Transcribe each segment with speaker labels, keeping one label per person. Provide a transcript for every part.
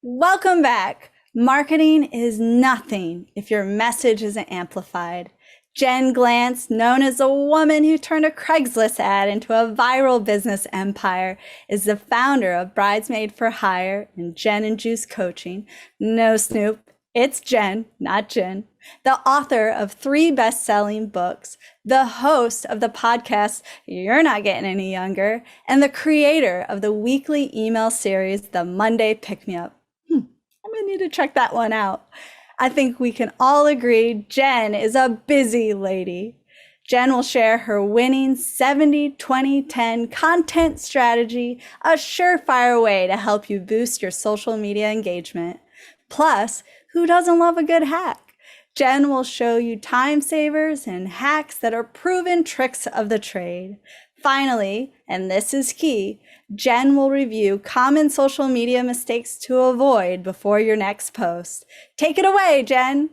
Speaker 1: Welcome back. Marketing is nothing if your message isn't amplified. Jen Glantz, known as the woman who turned a Craigslist ad into a viral business empire, is the founder of Bridesmaid for Hire and Jen and Juice Coaching. No, Snoop, it's Jen, not Jen. The author of 3 best-selling books, the host of the podcast You're Not Getting Any Younger, and the creator of the weekly email series, The Monday Pick-Me-Up. I'm gonna need to check that one out. I think we can all agree Jen is a busy lady. Jen will share her winning 70-20-10 content strategy, a surefire way to help you boost your social media engagement. Plus, who doesn't love a good hack? Jen will show you time savers and hacks that are proven tricks of the trade. Finally, and this is key, Jen will review common social media mistakes to avoid before your next post. Take it away, Jen.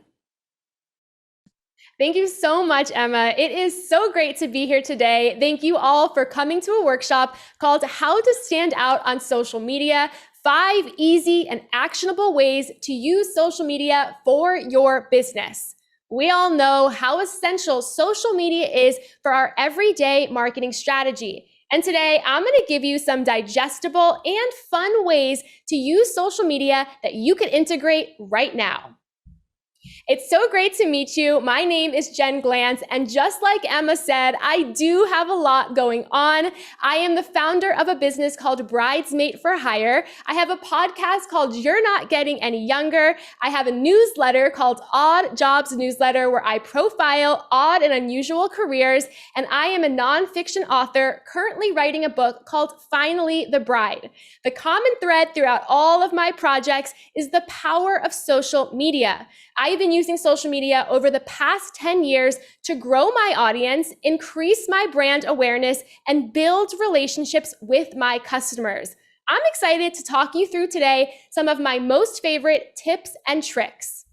Speaker 2: Thank you so much, Emma. It is so great to be here today. Thank you all for coming to a workshop called How to Stand Out on Social Media, 5 easy and actionable ways to use social media for your business. We all know how essential social media is for our everyday marketing strategy. And today I'm going to give you some digestible and fun ways to use social media that you can integrate right now. It's so great to meet you. My name is Jen Glantz, and just like Emma said, I do have a lot going on. I am the founder of a business called Bridesmaid for Hire. I have a podcast called You're Not Getting Any Younger. I have a newsletter called Odd Jobs Newsletter, where I profile odd and unusual careers, and I am a nonfiction author currently writing a book called Finally the Bride. The common thread throughout all of my projects is the power of social media. I've been using social media over the past 10 years to grow my audience, increase my brand awareness, and build relationships with my customers. I'm excited to talk you through today some of my most favorite tips and tricks.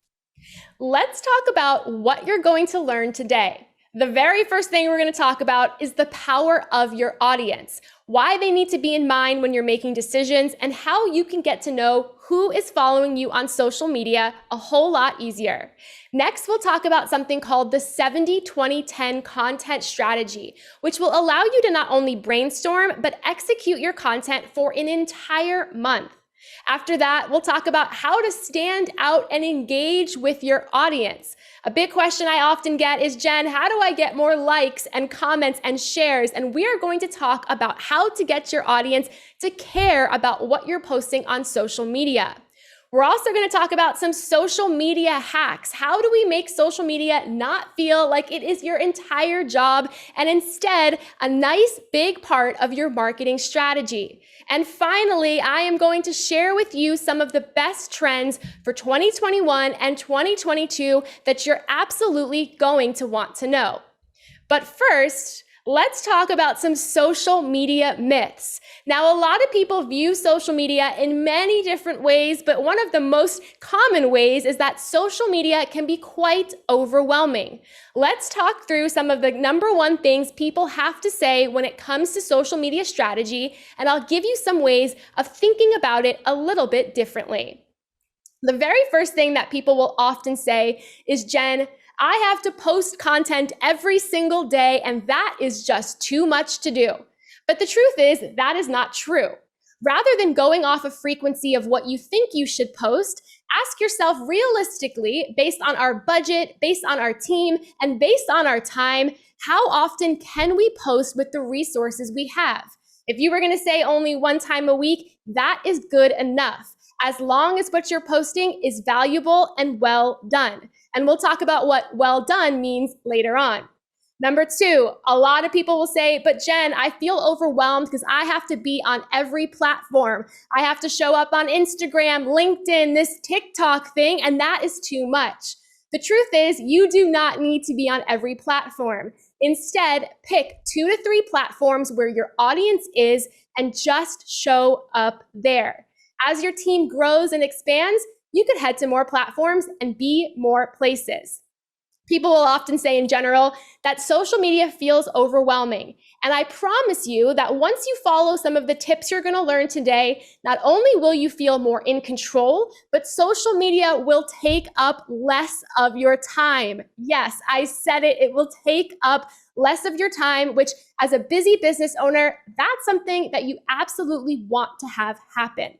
Speaker 2: Let's talk about what you're going to learn today. The very first thing we're going to talk about is the power of your audience, why they need to be in mind when you're making decisions, and how you can get to know who is following you on social media a whole lot easier. Next, we'll talk about something called the 70-20-10 content strategy, which will allow you to not only brainstorm, but execute your content for an entire month. After that, we'll talk about how to stand out and engage with your audience. A big question I often get is, Jen, how do I get more likes and comments and shares? And we are going to talk about how to get your audience to care about what you're posting on social media. We're also going to talk about some social media hacks. How do we make social media not feel like it is your entire job and instead a nice big part of your marketing strategy? And finally, I am going to share with you some of the best trends for 2021 and 2022 that you're absolutely going to want to know. But first, let's talk about some social media myths. Now, a lot of people view social media in many different ways, but one of the most common ways is that social media can be quite overwhelming. Let's talk through some of the number 1 things people have to say when it comes to social media strategy, and I'll give you some ways of thinking about it a little bit differently. The very first thing that people will often say is, Jen, I have to post content every single day, and that is just too much to do. But the truth is, that is not true. Rather than going off a frequency of what you think you should post, ask yourself realistically, based on our budget, based on our team, and based on our time, how often can we post with the resources we have? If you were going to say only 1 time a week, that is good enough, as long as what you're posting is valuable and well done. And we'll talk about what well done means later on. Number 2, a lot of people will say, but Jen, I feel overwhelmed because I have to be on every platform. I have to show up on Instagram, LinkedIn, this TikTok thing, and that is too much. The truth is, you do not need to be on every platform. Instead, pick 2 to 3 platforms where your audience is and just show up there. As your team grows and expands, you could head to more platforms and be more places. People will often say in general that social media feels overwhelming. And I promise you that once you follow some of the tips you're going to learn today, not only will you feel more in control, but social media will take up less of your time. Yes, I said it. It will take up less of your time, which as a busy business owner, that's something that you absolutely want to have happen.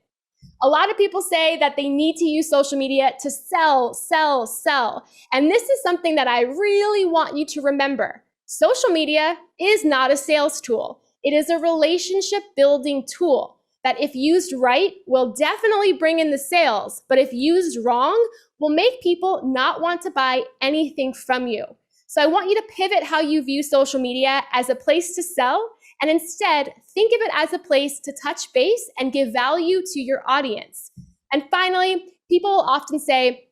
Speaker 2: A lot of people say that they need to use social media to sell, sell, sell. And this is something that I really want you to remember. Social media is not a sales tool. It is a relationship building tool that if used right, will definitely bring in the sales, but if used wrong, will make people not want to buy anything from you. So I want you to pivot how you view social media as a place to sell, and instead think of it as a place to touch base and give value to your audience. And finally, people often say,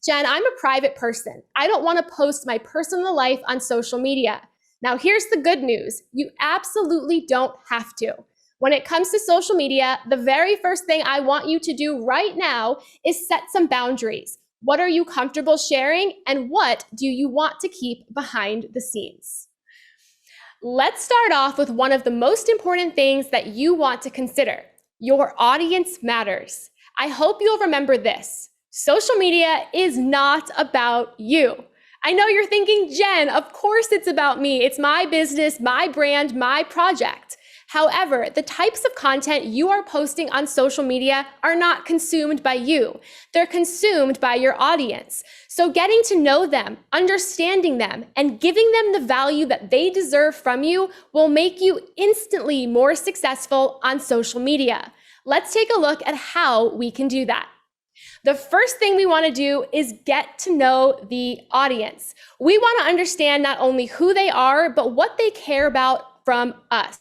Speaker 2: Jen, I'm a private person. I don't want to post my personal life on social media. Now, here's the good news. You absolutely don't have to. When it comes to social media, the very first thing I want you to do right now is set some boundaries. What are you comfortable sharing, and what do you want to keep behind the scenes? Let's start off with one of the most important things that you want to consider. Your audience matters. I hope you'll remember this. Social media is not about you. I know you're thinking, Jen, of course it's about me. It's my business, my brand, my project. However, the types of content you are posting on social media are not consumed by you. They're consumed by your audience. So getting to know them, understanding them, and giving them the value that they deserve from you will make you instantly more successful on social media. Let's take a look at how we can do that. The first thing we want to do is get to know the audience. We want to understand not only who they are, but what they care about from us.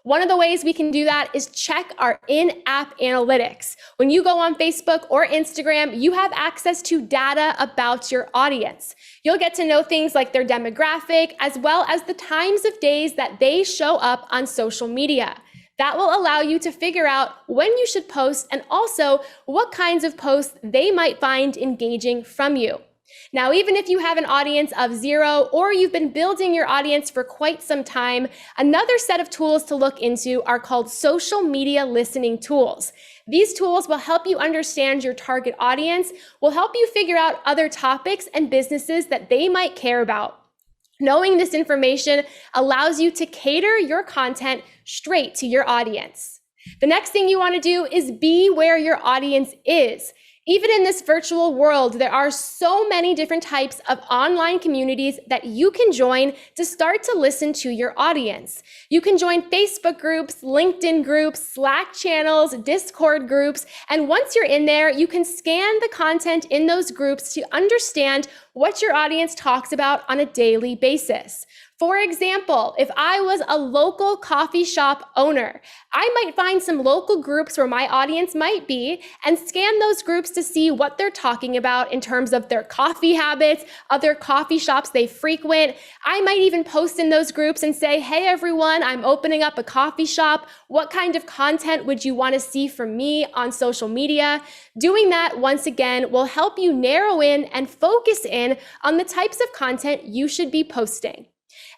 Speaker 2: One of the ways we can do that is check our in-app analytics. When you go on Facebook or Instagram, you have access to data about your audience. You'll get to know things like their demographic, as well as the times of days that they show up on social media. That will allow you to figure out when you should post and also what kinds of posts they might find engaging from you. Now, even if you have an audience of 0 or you've been building your audience for quite some time, another set of tools to look into are called social media listening tools. These tools will help you understand your target audience, will help you figure out other topics and businesses that they might care about. Knowing this information allows you to cater your content straight to your audience. The next thing you want to do is be where your audience is. Even in this virtual world, there are so many different types of online communities that you can join to start to listen to your audience. You can join Facebook groups, LinkedIn groups, Slack channels, Discord groups, and once you're in there, you can scan the content in those groups to understand what your audience talks about on a daily basis. For example, if I was a local coffee shop owner, I might find some local groups where my audience might be and scan those groups to see what they're talking about in terms of their coffee habits, other coffee shops they frequent. I might even post in those groups and say, hey everyone, I'm opening up a coffee shop. What kind of content would you want to see from me on social media? Doing that, once again, will help you narrow in and focus in on the types of content you should be posting.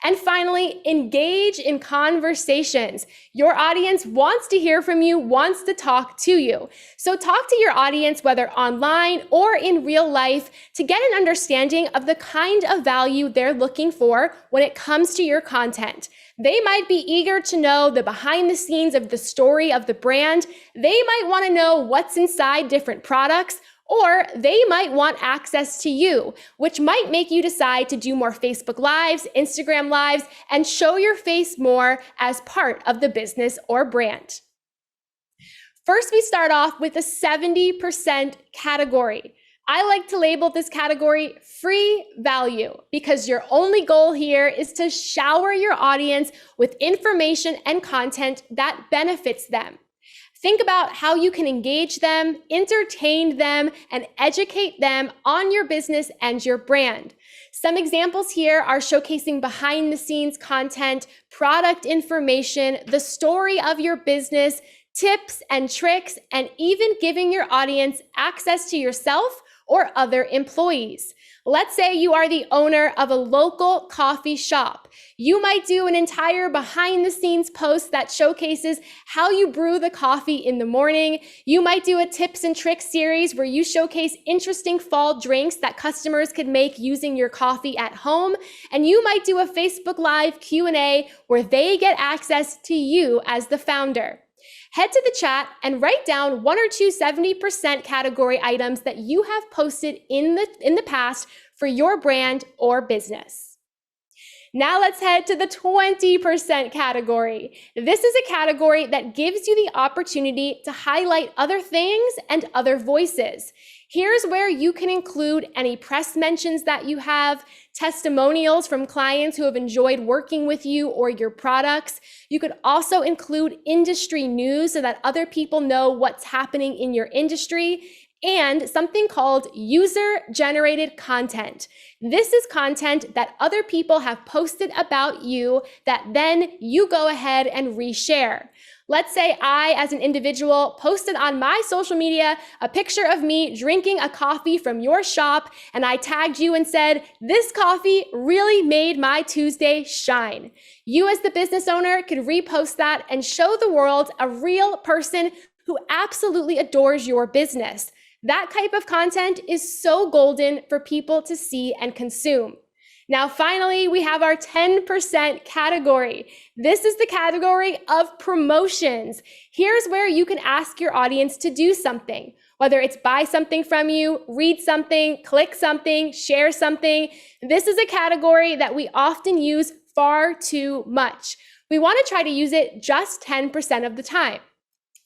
Speaker 2: And finally, engage in conversations. Your audience wants to hear from you, wants to talk to you. So talk to your audience, whether online or in real life, to get an understanding of the kind of value they're looking for when it comes to your content. They might be eager to know the behind the scenes of the story of the brand. They might want to know what's inside different products. Or they might want access to you, which might make you decide to do more Facebook Lives, Instagram Lives, and show your face more as part of the business or brand. First, we start off with the 70% category. I like to label this category free value because your only goal here is to shower your audience with information and content that benefits them. Think about how you can engage them, entertain them, and educate them on your business and your brand. Some examples here are showcasing behind the scenes content, product information, the story of your business, tips and tricks, and even giving your audience access to yourself or other employees. Let's say you are the owner of a local coffee shop. You might do an entire behind the scenes post that showcases how you brew the coffee in the morning. You might do a tips and tricks series where you showcase interesting fall drinks that customers could make using your coffee at home. And you might do a Facebook Live Q&A where they get access to you as the founder. Head to the chat and write down 1 or 2 70% category items that you have posted in the past for your brand or business. Now let's head to the 20% category. This is a category that gives you the opportunity to highlight other things and other voices. Here's where you can include any press mentions that you have, testimonials from clients who have enjoyed working with you or your products. You could also include industry news so that other people know what's happening in your industry, and something called user-generated content. This is content that other people have posted about you that then you go ahead and reshare. Let's say I, as an individual, posted on my social media a picture of me drinking a coffee from your shop, and I tagged you and said, "This coffee really made my Tuesday shine." You as the business owner could repost that and show the world a real person who absolutely adores your business. That type of content is so golden for people to see and consume. Now, finally, we have our 10% category. This is the category of promotions. Here's where you can ask your audience to do something, whether it's buy something from you, read something, click something, share something. This is a category that we often use far too much. We want to try to use it just 10% of the time.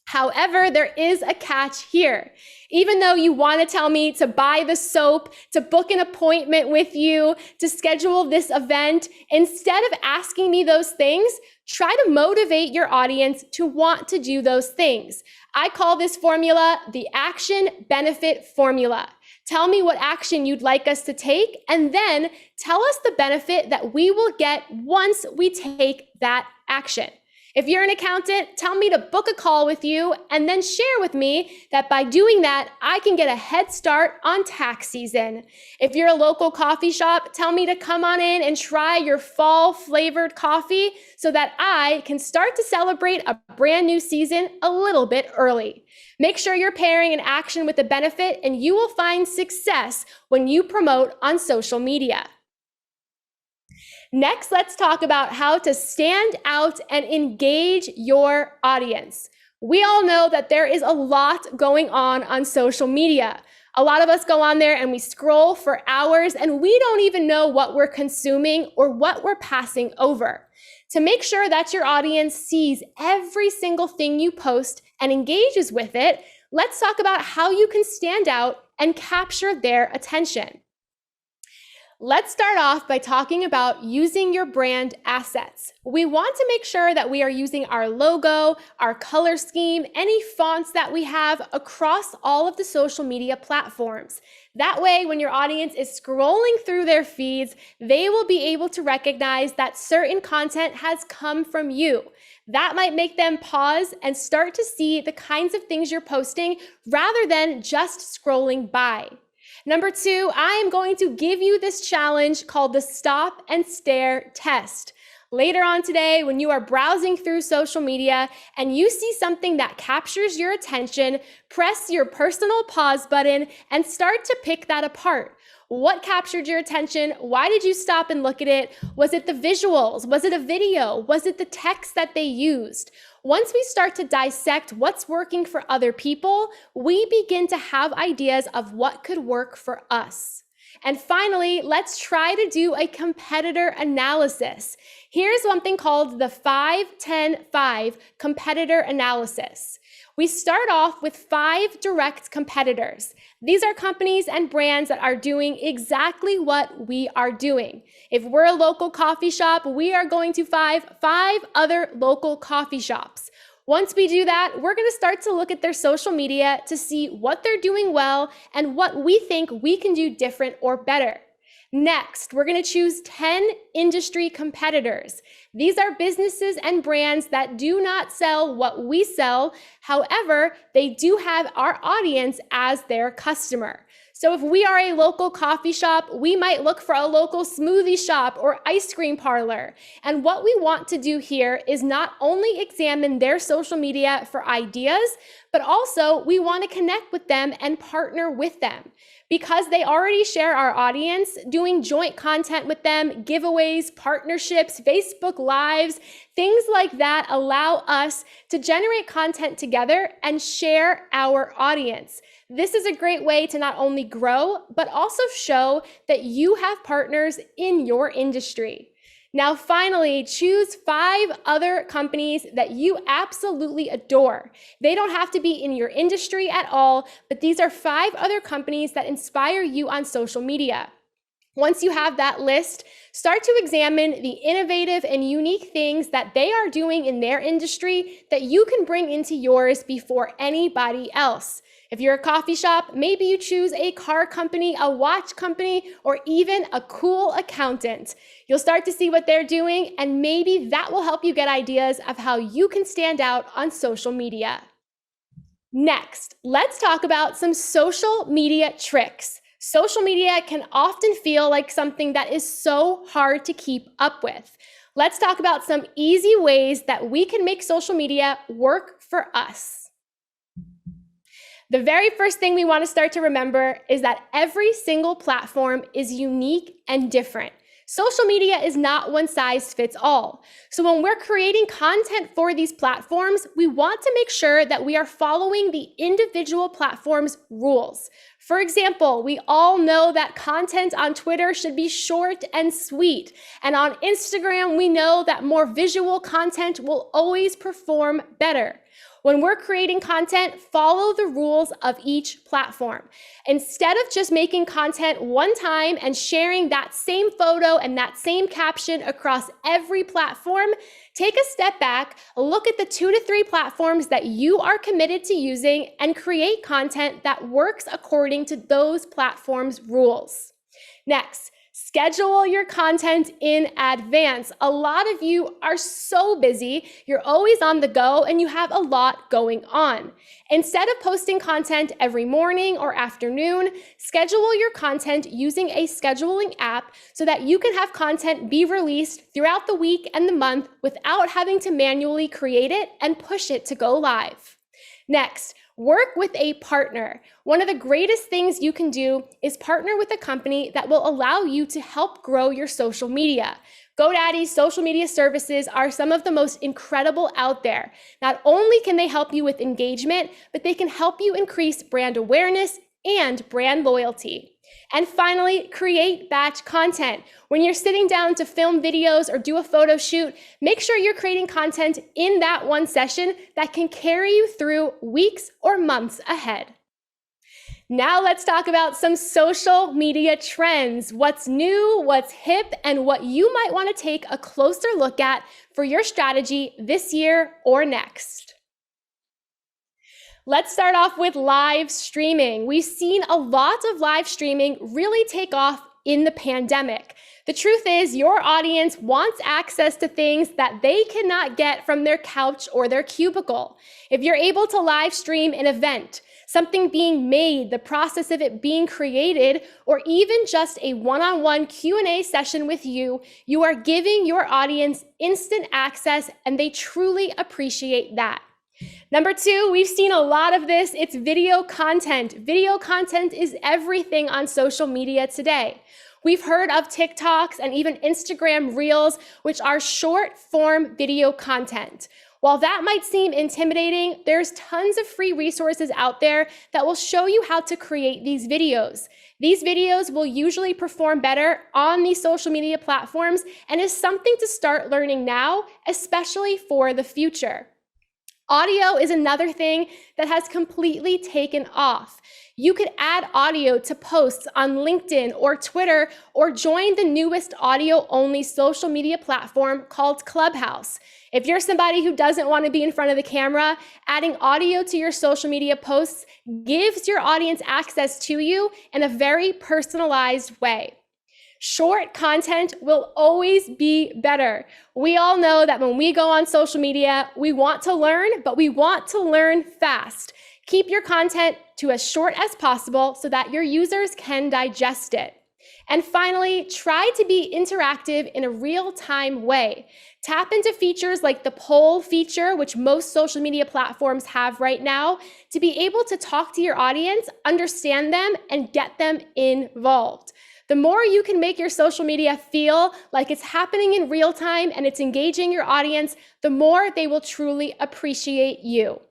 Speaker 2: However, there is a catch here. Even though you want to tell me to buy the soap, to book an appointment with you, to schedule this event, instead of asking me those things, try to motivate your audience to want to do those things. I call this formula the action benefit formula. Tell me what action you'd like us to take, and then tell us the benefit that we will get once we take that action. If you're an accountant, tell me to book a call with you and then share with me that by doing that, I can get a head start on tax season. If you're a local coffee shop, tell me to come on in and try your fall flavored coffee so that I can start to celebrate a brand new season a little bit early. Make sure you're pairing an action with a benefit, and you will find success when you promote on social media. Next, let's talk about how to stand out and engage your audience. We all know that there is a lot going on social media. A lot of us go on there and we scroll for hours, and we don't even know what we're consuming or what we're passing over. To make sure that your audience sees every single thing you post and engages with it, let's talk about how you can stand out and capture their attention. Let's start off by talking about using your brand assets. We want to make sure that we are using our logo, our color scheme, any fonts that we have across all of the social media platforms. That way, when your audience is scrolling through their feeds, they will be able to recognize that certain content has come from you. That might make them pause and start to see the kinds of things you're posting rather than just scrolling by. Number 2, I am going to give you this challenge called the stop and stare test. Later on today, when you are browsing through social media and you see something that captures your attention, press your personal pause button and start to pick that apart. What captured your attention? Why did you stop and look at it? Was it the visuals? Was it a video? Was it the text that they used? Once we start to dissect what's working for other people, we begin to have ideas of what could work for us. And finally, let's try to do a competitor analysis. Here's something called the 5-10-5 competitor analysis. We start off with 5 direct competitors. These are companies and brands that are doing exactly what we are doing. If we're a local coffee shop, we are going to find 5 other local coffee shops. Once we do that, we're going to start to look at their social media to see what they're doing well and what we think we can do different or better. Next, we're going to choose 10 industry competitors. These are businesses and brands that do not sell what we sell. However, they do have our audience as their customer. So if we are a local coffee shop, we might look for a local smoothie shop or ice cream parlor. And what we want to do here is not only examine their social media for ideas, but also we want to connect with them and partner with them. Because they already share our audience, doing joint content with them, giveaways, partnerships, Facebook Lives, things like that allow us to generate content together and share our audience. This is a great way to not only grow, but also show that you have partners in your industry. Now, finally, choose 5 other companies that you absolutely adore. They don't have to be in your industry at all, but these are 5 other companies that inspire you on social media. Once you have that list, start to examine the innovative and unique things that they are doing in their industry that you can bring into yours before anybody else. If you're a coffee shop, maybe you choose a car company, a watch company, or even a cool accountant. You'll start to see what they're doing, and maybe that will help you get ideas of how you can stand out on social media. Next, let's talk about some social media tricks. Social media can often feel like something that is so hard to keep up with. Let's talk about some easy ways that we can make social media work for us. The very first thing we want to start to remember is that every single platform is unique and different. Social media is not one size fits all. So when we're creating content for these platforms, we want to make sure that we are following the individual platform's rules. For example, we all know that content on Twitter should be short and sweet. And on Instagram, we know that more visual content will always perform better. When we're creating content, follow the rules of each platform. Instead of just making content one time and sharing that same photo and that same caption across every platform, take a step back, look at the 2 to 3 platforms that you are committed to using, and create content that works according to those platforms' rules. Next, schedule your content in advance. A lot of you are so busy, you're always on the go, and you have a lot going on. Instead of posting content every morning or afternoon, schedule your content using a scheduling app so that you can have content be released throughout the week and the month without having to manually create it and push it to go live. Next, work with a partner. One of the greatest things you can do is partner with a company that will allow you to help grow your social media. GoDaddy's social media services are some of the most incredible out there. Not only can they help you with engagement, but they can help you increase brand awareness and brand loyalty. And finally, create batch content. When you're sitting down to film videos or do a photo shoot, make sure you're creating content in that one session that can carry you through weeks or months ahead. Now let's talk about some social media trends. What's new, what's hip, and what you might want to take a closer look at for your strategy this year or next. Let's start off with live streaming. We've seen a lot of live streaming really take off in the pandemic. The truth is, your audience wants access to things that they cannot get from their couch or their cubicle. If you're able to live stream an event, something being made, the process of it being created, or even just a one-on-one Q&A session with you, you are giving your audience instant access, and they truly appreciate that. Number 2, we've seen a lot of this. It's video content. Video content is everything on social media today. We've heard of TikToks and even Instagram Reels, which are short form video content. While that might seem intimidating, there's tons of free resources out there that will show you how to create these videos. These videos will usually perform better on these social media platforms and is something to start learning now, especially for the future. Audio is another thing that has completely taken off. You could add audio to posts on LinkedIn or Twitter, or join the newest audio-only social media platform called Clubhouse. If you're somebody who doesn't want to be in front of the camera, adding audio to your social media posts gives your audience access to you in a very personalized way. Short content will always be better. We all know that when we go on social media, we want to learn, but we want to learn fast. Keep your content to as short as possible so that your users can digest it. And finally, try to be interactive in a real-time way. Tap into features like the poll feature, which most social media platforms have right now, to be able to talk to your audience, understand them, and get them involved. The more you can make your social media feel like it's happening in real time and it's engaging your audience, the more they will truly appreciate you.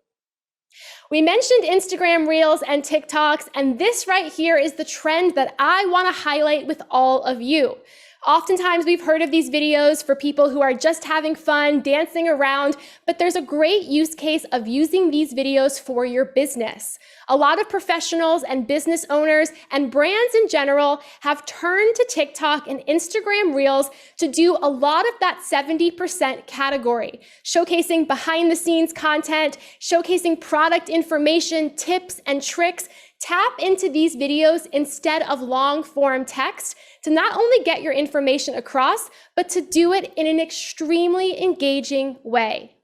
Speaker 2: We mentioned Instagram Reels and TikToks, and this right here is the trend that I want to highlight with all of you. Oftentimes we've heard of these videos for people who are just having fun, dancing around, but there's a great use case of using these videos for your business. A lot of professionals and business owners and brands in general have turned to TikTok and Instagram Reels to do a lot of that 70% category, showcasing behind the scenes content, showcasing product information, tips and tricks. Tap into these videos instead of long form text to not only get your information across, but to do it in an extremely engaging way.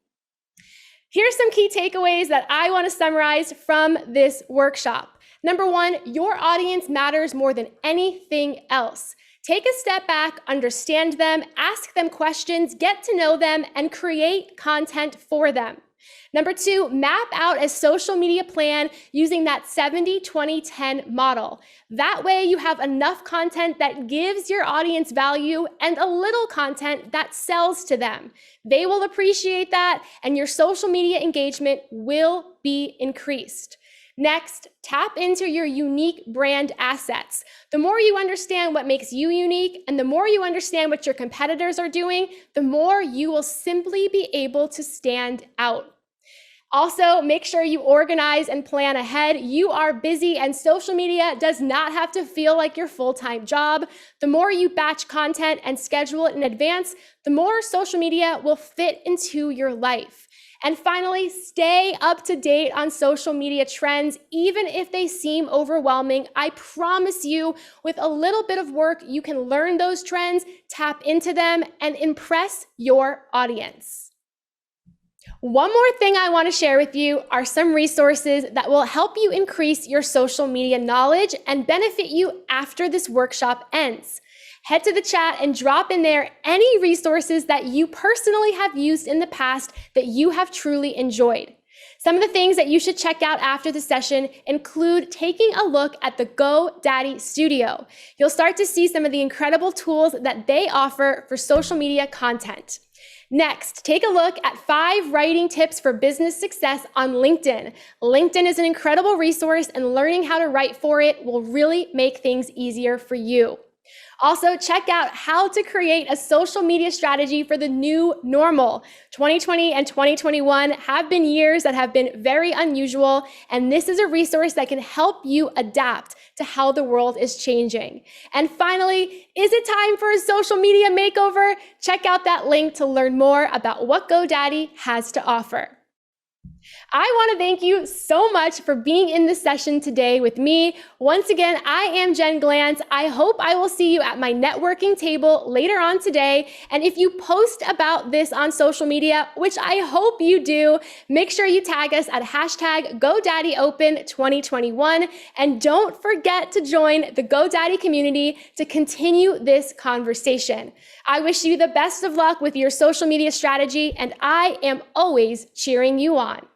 Speaker 2: Here's some key takeaways that I want to summarize from this workshop. Number one, your audience matters more than anything else. Take a step back, understand them, ask them questions, get to know them, and create content for them. Number two, map out a social media plan using that 70-20-10 model. That way you have enough content that gives your audience value and a little content that sells to them. They will appreciate that and your social media engagement will be increased. Next, tap into your unique brand assets. The more you understand what makes you unique and the more you understand what your competitors are doing, the more you will simply be able to stand out. Also, make sure you organize and plan ahead. You are busy and social media does not have to feel like your full-time job. The more you batch content and schedule it in advance, the more social media will fit into your life. And finally, stay up to date on social media trends, even if they seem overwhelming. I promise you, with a little bit of work, you can learn those trends, tap into them, and impress your audience. One more thing I want to share with you are some resources that will help you increase your social media knowledge and benefit you after this workshop ends. Head to the chat and drop in there any resources that you personally have used in the past that you have truly enjoyed. Some of the things that you should check out after the session include taking a look at the GoDaddy Studio. You'll start to see some of the incredible tools that they offer for social media content. Next, take a look at 5 writing tips for business success on LinkedIn. LinkedIn is an incredible resource and learning how to write for it will really make things easier for you. Also, check out how to create a social media strategy for the new normal. 2020 and 2021 have been years that have been very unusual, and this is a resource that can help you adapt to how the world is changing. And finally, is it time for a social media makeover? Check out that link to learn more about what GoDaddy has to offer. I want to thank you so much for being in this session today with me. Once again, I am Jen Glantz. I hope I will see you at my networking table later on today. And if you post about this on social media, which I hope you do, make sure you tag us at hashtag GoDaddyOpen2021. And don't forget to join the GoDaddy community to continue this conversation. I wish you the best of luck with your social media strategy, and I am always cheering you on.